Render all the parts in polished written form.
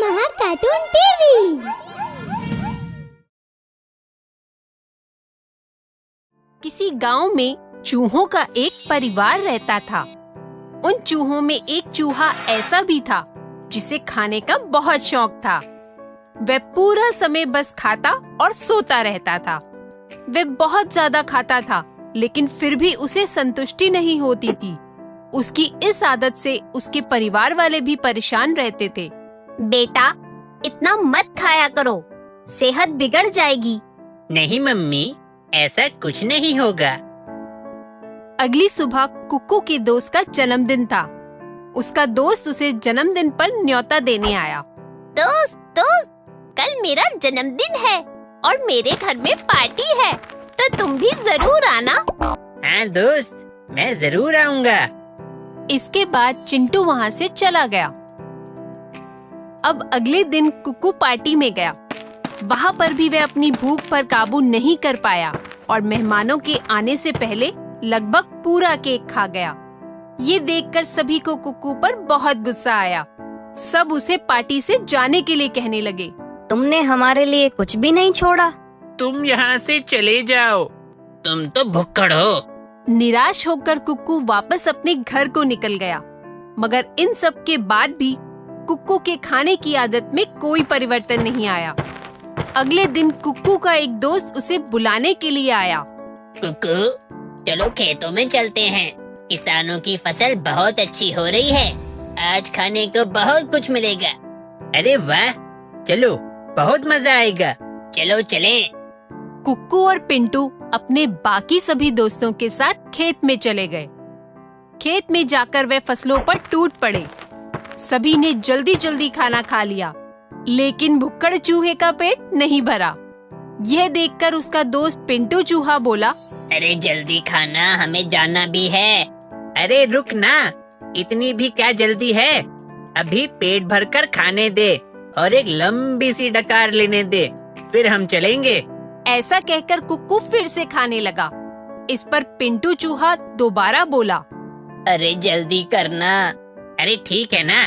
महा cartoon TV. किसी गांव में चूहों का एक परिवार रहता था। उन चूहों में एक चूहा ऐसा भी था जिसे खाने का बहुत शौक था। वह पूरा समय बस खाता और सोता रहता था। वह बहुत ज्यादा खाता था, लेकिन फिर भी उसे संतुष्टि नहीं होती थी। उसकी इस आदत से उसके परिवार वाले भी परेशान रहते थे। बेटा, इतना मत खाया करो, सेहत बिगड़ जाएगी। नहीं मम्मी, ऐसा कुछ नहीं होगा। अगली सुबह कुक्कू के दोस्त का जन्मदिन था। उसका दोस्त उसे जन्मदिन पर न्योता देने आया। दोस्त, कल मेरा जन्मदिन है और मेरे घर में पार्टी है, तो तुम भी जरूर आना। हाँ दोस्त, मैं जरूर आऊंगा। इसके बाद चिंटू वहाँ से चला गया। अब अगले दिन कुक्कू पार्टी में गया। वहाँ पर भी वह अपनी भूख पर काबू नहीं कर पाया और मेहमानों के आने से पहले लगभग पूरा केक खा गया। ये देखकर सभी को कुक्कू पर बहुत गुस्सा आया। सब उसे पार्टी से जाने के लिए कहने लगे। तुमने हमारे लिए कुछ भी नहीं छोड़ा। तुम यहाँ से चले जाओ, तुम तो भुक्कड़ हो। निराश होकर कुक्कू वापस अपने घर को निकल गया। मगर इन सब के बाद भी कुक्कू के खाने की आदत में कोई परिवर्तन नहीं आया। अगले दिन कुक्कू का एक दोस्त उसे बुलाने के लिए आया। कुक्कू, चलो खेतों में चलते हैं। किसानों की फसल बहुत अच्छी हो रही है। आज खाने को बहुत कुछ मिलेगा। अरे वाह, चलो, बहुत मजा आएगा। चलो चलें। कुक्कू और पिंटू अपने बाकी सभी दोस्तों के साथ खेत में चले गए। खेत में जाकर वे फसलों पर टूट पड़े। सभी ने जल्दी जल्दी खाना खा लिया, लेकिन भुक्कड़ चूहे का पेट नहीं भरा। यह देखकर उसका दोस्त पिंटू चूहा बोला, अरे जल्दी खाना, हमें जाना भी है। अरे रुक ना, इतनी भी क्या जल्दी है। अभी पेट भरकर खाने दे और एक लंबी सी डकार लेने दे, फिर हम चलेंगे। ऐसा कहकर कुक्कू फिर से खाने लगा। इस पर पिंटू चूहा दोबारा बोला, अरे जल्दी करना। अरे ठीक है ना।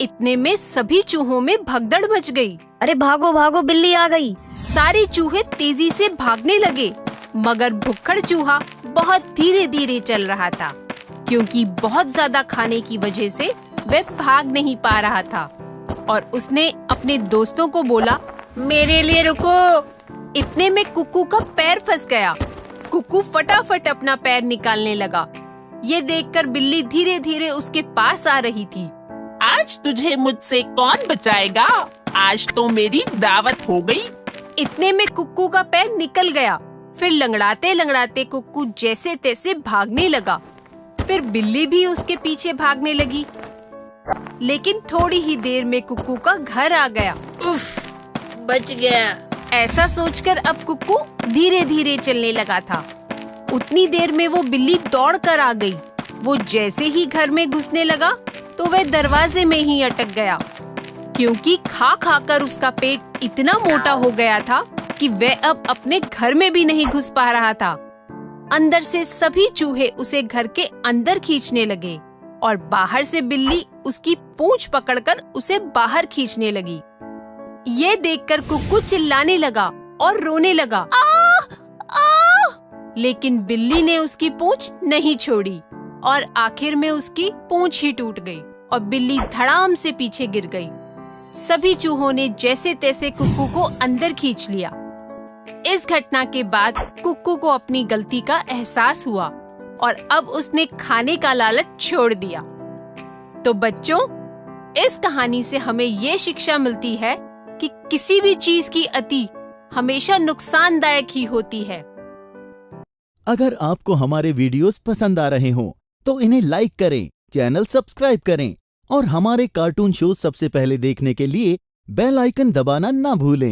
इतने में सभी चूहों में भगदड़ मच गई। अरे भागो भागो, बिल्ली आ गई। सारे चूहे तेजी से भागने लगे, मगर भुक्कड़ चूहा बहुत धीरे धीरे चल रहा था, क्योंकि बहुत ज्यादा खाने की वजह से वह भाग नहीं पा रहा था। और उसने अपने दोस्तों को बोला, मेरे लिए रुको। इतने में कुक्कू का पैर फंस गया। कुक्कू फटाफट अपना पैर निकालने लगा। ये देखकर बिल्ली धीरे धीरे उसके पास आ रही थी। आज तुझे मुझसे कौन बचाएगा? आज तो मेरी दावत हो गई। इतने में कुक्कू का पैर निकल गया। फिर लंगड़ाते लंगड़ाते कुक्कू जैसे तैसे भागने लगा। फिर बिल्ली भी उसके पीछे भागने लगी, लेकिन थोड़ी ही देर में कुक्कू का घर आ गया। उफ, बच गया। ऐसा सोचकर अब कुक्कू धीरे धीरे चलने लगा था। उतनी देर में वो बिल्ली दौड़ कर आ गई। वो जैसे ही घर में घुसने लगा तो वह दरवाजे में ही अटक गया, क्योंकि खा खा कर उसका पेट इतना मोटा हो गया था कि वह अब अपने घर में भी नहीं घुस पा रहा था। अंदर से सभी चूहे उसे घर के अंदर खींचने लगे और बाहर से बिल्ली उसकी पूंछ पकड़कर उसे बाहर खींचने लगी। ये देखकर कुक्कू चिल्लाने लगा और रोने लगा, लेकिन बिल्ली ने उसकी पूंछ नहीं छोड़ी और आखिर में उसकी पूंछ ही टूट गई और बिल्ली धड़ाम से पीछे गिर गई। सभी चूहों ने जैसे तैसे कुक्कू को अंदर खींच लिया। इस घटना के बाद कुक्कू को अपनी गलती का एहसास हुआ और अब उसने खाने का लालच छोड़ दिया। तो बच्चों, इस कहानी से हमें ये शिक्षा मिलती है कि किसी भी चीज की अति हमेशा नुकसानदायक ही होती है। अगर आपको हमारे वीडियोस पसंद आ रहे हों, तो इन्हें लाइक करें, चैनल सब्सक्राइब करें और हमारे कार्टून शो सबसे पहले देखने के लिए बेल आइकन दबाना ना भूलें।